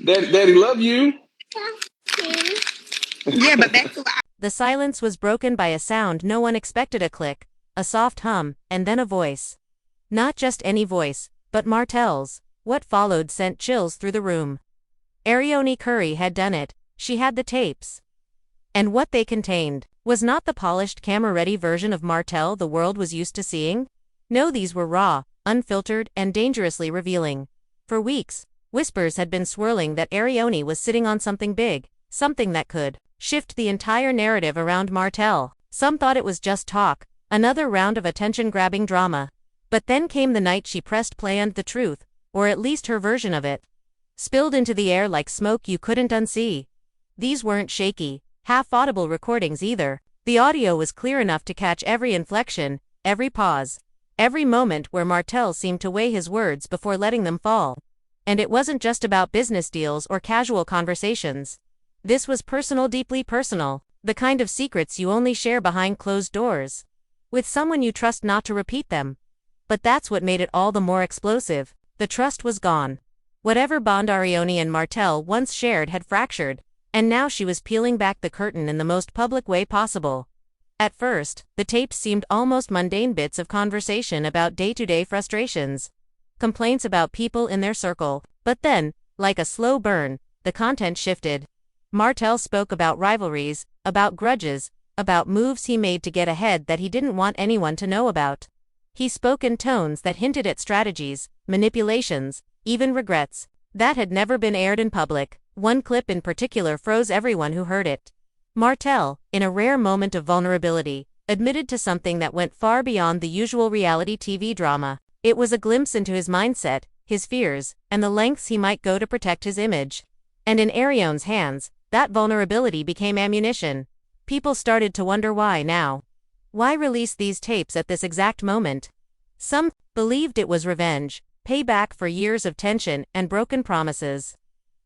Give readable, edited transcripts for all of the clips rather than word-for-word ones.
Daddy love you. Yeah, but back to The silence was broken by a sound no one expected, a click, a soft hum, and then a voice. Not just any voice, but Martell's. What followed sent chills through the room. Arionne Curry had done it. She had the tapes. And what they contained was not the polished camera-ready version of Martell the world was used to seeing. No, these were raw, unfiltered, and dangerously revealing. For weeks, whispers had been swirling that Arionne was sitting on something big, something that could shift the entire narrative around Martell. Some thought it was just talk, another round of attention-grabbing drama. But then came the night she pressed play, and the truth, or at least her version of it, spilled into the air like smoke you couldn't unsee. These weren't shaky, half-audible recordings either. The audio was clear enough to catch every inflection, every pause, every moment where Martell seemed to weigh his words before letting them fall. And it wasn't just about business deals or casual conversations. This was personal, deeply personal, the kind of secrets you only share behind closed doors, with someone you trust not to repeat them. But that's what made it all the more explosive. The trust was gone. Whatever bond Arionne and Martell once shared had fractured, and now she was peeling back the curtain in the most public way possible. At first, the tapes seemed almost mundane bits of conversation about day-to-day frustrations, complaints about people in their circle. But then, like a slow burn, the content shifted. Martell spoke about rivalries, about grudges, about moves he made to get ahead that he didn't want anyone to know about. He spoke in tones that hinted at strategies, manipulations, even regrets that had never been aired in public. One clip in particular froze everyone who heard it. Martell, in a rare moment of vulnerability, admitted to something that went far beyond the usual reality TV drama. It was a glimpse into his mindset, his fears, and the lengths he might go to protect his image. And in Arionne's hands, that vulnerability became ammunition. People started to wonder why now. Why release these tapes at this exact moment? Some believed it was revenge, payback for years of tension and broken promises.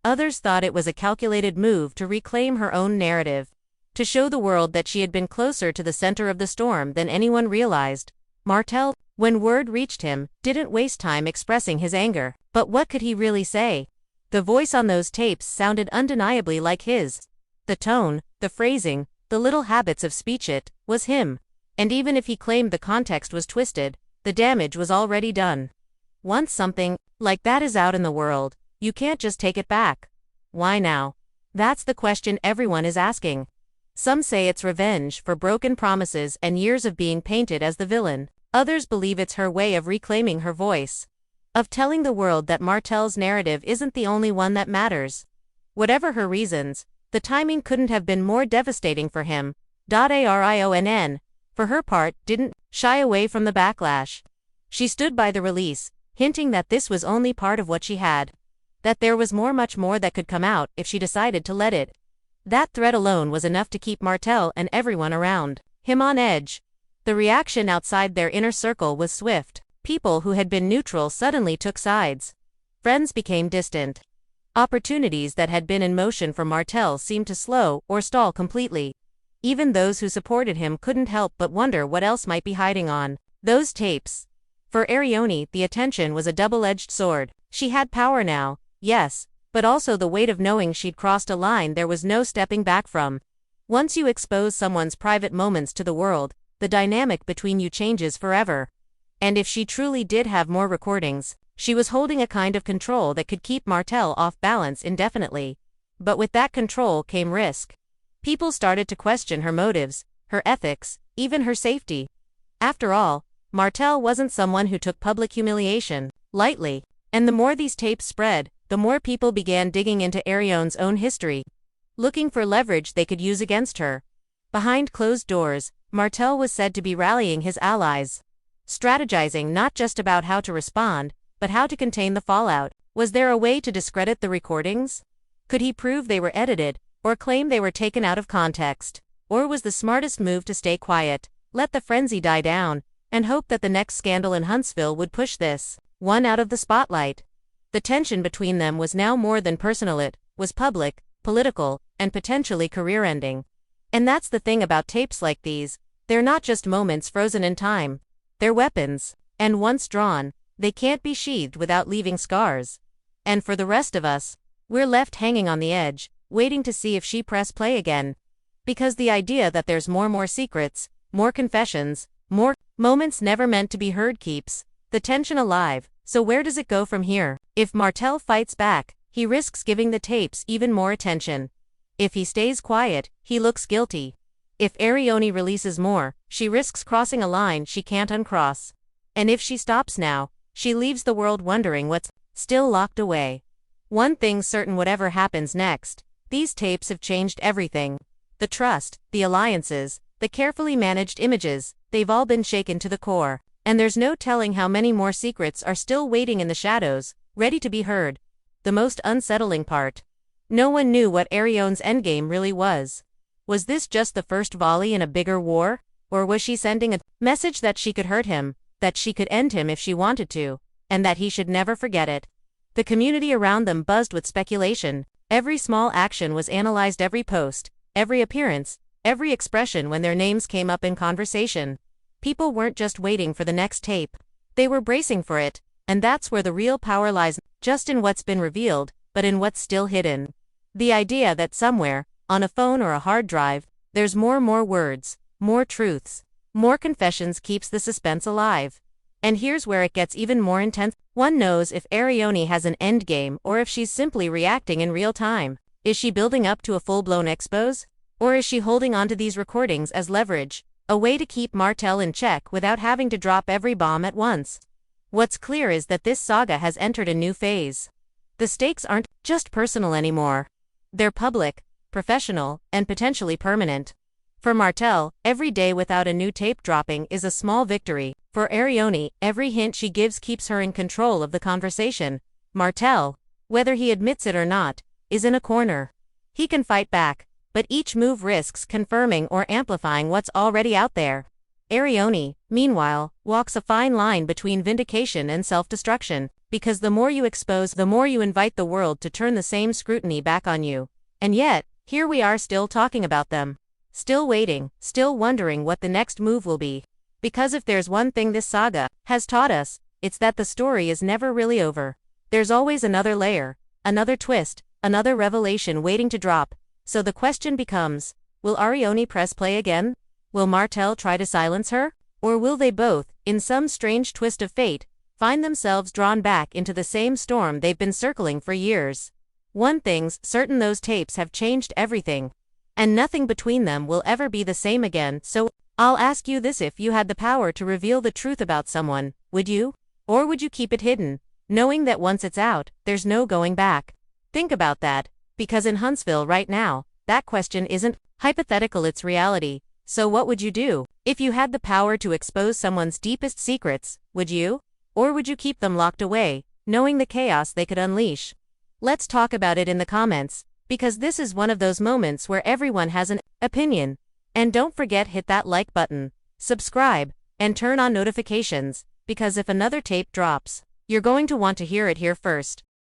Others thought it was a calculated move to reclaim her own narrative, to show the world that she had been closer to the center of the storm than anyone realized. Martell, when word reached him, didn't waste time expressing his anger. But what could he really say? The voice on those tapes sounded undeniably like his. The tone, the phrasing, the little habits of speech, it was him. And even if he claimed the context was twisted, the damage was already done. Once something like that is out in the world, you can't just take it back. Why now? That's the question everyone is asking. Some say it's revenge for broken promises and years of being painted as the villain. Others believe it's her way of reclaiming her voice, of telling the world that Martell's narrative isn't the only one that matters. Whatever her reasons, the timing couldn't have been more devastating for him. Arionne, for her part, didn't shy away from the backlash. She stood by the release, hinting that this was only part of what she had, that there was much more that could come out if she decided to let it. That threat alone was enough to keep Martell and everyone around him on edge. The reaction outside their inner circle was swift. People who had been neutral suddenly took sides. Friends became distant. Opportunities that had been in motion for Martell seemed to slow or stall completely. Even those who supported him couldn't help but wonder what else might be hiding on those tapes. For Arionne, the attention was a double-edged sword. She had power now, yes, but also the weight of knowing she'd crossed a line there was no stepping back from. Once you expose someone's private moments to the world, the dynamic between you changes forever. And if she truly did have more recordings, she was holding a kind of control that could keep Martell off balance indefinitely. But with that control came risk. People started to question her motives, her ethics, even her safety. After all, Martell wasn't someone who took public humiliation lightly. And the more these tapes spread, the more people began digging into Arionne's own history, looking for leverage they could use against her. Behind closed doors, Martell was said to be rallying his allies, strategizing not just about how to respond, but how to contain the fallout. Was there a way to discredit the recordings? Could he prove they were edited, or claim they were taken out of context? Or was the smartest move to stay quiet, let the frenzy die down, and hope that the next scandal in Huntsville would push this one out of the spotlight? The tension between them was now more than personal, it was public, political, and potentially career-ending. And that's the thing about tapes like these, they're not just moments frozen in time. They're weapons, and once drawn, they can't be sheathed without leaving scars. And for the rest of us, We're left hanging on the edge, waiting to see if she press play again. Because the idea that there's more secrets, more confessions, more moments never meant to be heard keeps the tension alive. So where does it go from here? If Martell fights back, he risks giving the tapes even more attention. If he stays quiet, he looks guilty. If Arionne releases more, she risks crossing a line she can't uncross. And if she stops now, she leaves the world wondering what's still locked away. One thing's certain, whatever happens next, these tapes have changed everything. The trust, the alliances, the carefully managed images, they've all been shaken to the core. And there's no telling how many more secrets are still waiting in the shadows, ready to be heard. The most unsettling part. No one knew what Arionne's endgame really was. Was this just the first volley in a bigger war? Or was she sending a message that she could hurt him, that she could end him if she wanted to, and that he should never forget it? The community around them buzzed with speculation. Every small action was analyzed, every post, every appearance, every expression when their names came up in conversation. People weren't just waiting for the next tape. They were bracing for it, and that's where the real power lies, just in what's been revealed, but in what's still hidden. The idea that somewhere, on a phone or a hard drive, there's more words, more truths, more confessions keeps the suspense alive. And here's where it gets even more intense. One knows if Arionne has an endgame or if she's simply reacting in real time. Is she building up to a full-blown expose? Or is she holding onto these recordings as leverage? A way to keep Martell in check without having to drop every bomb at once. What's clear is that this saga has entered a new phase. The stakes aren't just personal anymore. They're public, professional, and potentially permanent. For Martell, every day without a new tape dropping is a small victory. For Arionne, every hint she gives keeps her in control of the conversation. Martell, whether he admits it or not, is in a corner. He can fight back, but each move risks confirming or amplifying what's already out there. Arionne, meanwhile, walks a fine line between vindication and self-destruction, because the more you expose, the more you invite the world to turn the same scrutiny back on you. And yet, here we are still talking about them. Still waiting, still wondering what the next move will be. Because if there's one thing this saga has taught us, it's that the story is never really over. There's always another layer, another twist, another revelation waiting to drop. So the question becomes, will Arionne press play again? Will Martell try to silence her? Or will they both, in some strange twist of fate, find themselves drawn back into the same storm they've been circling for years? One thing's certain, those tapes have changed everything. And nothing between them will ever be the same again. So, I'll ask you this: if you had the power to reveal the truth about someone, would you? Or would you keep it hidden, knowing that once it's out, there's no going back? Think about that. Because in Huntsville right now, that question isn't hypothetical, it's reality. So what would you do? If you had the power to expose someone's deepest secrets, would you? Or would you keep them locked away, knowing the chaos they could unleash? Let's talk about it in the comments, because this is one of those moments where everyone has an opinion. And don't forget, hit that like button, subscribe, and turn on notifications, because if another tape drops, you're going to want to hear it here first.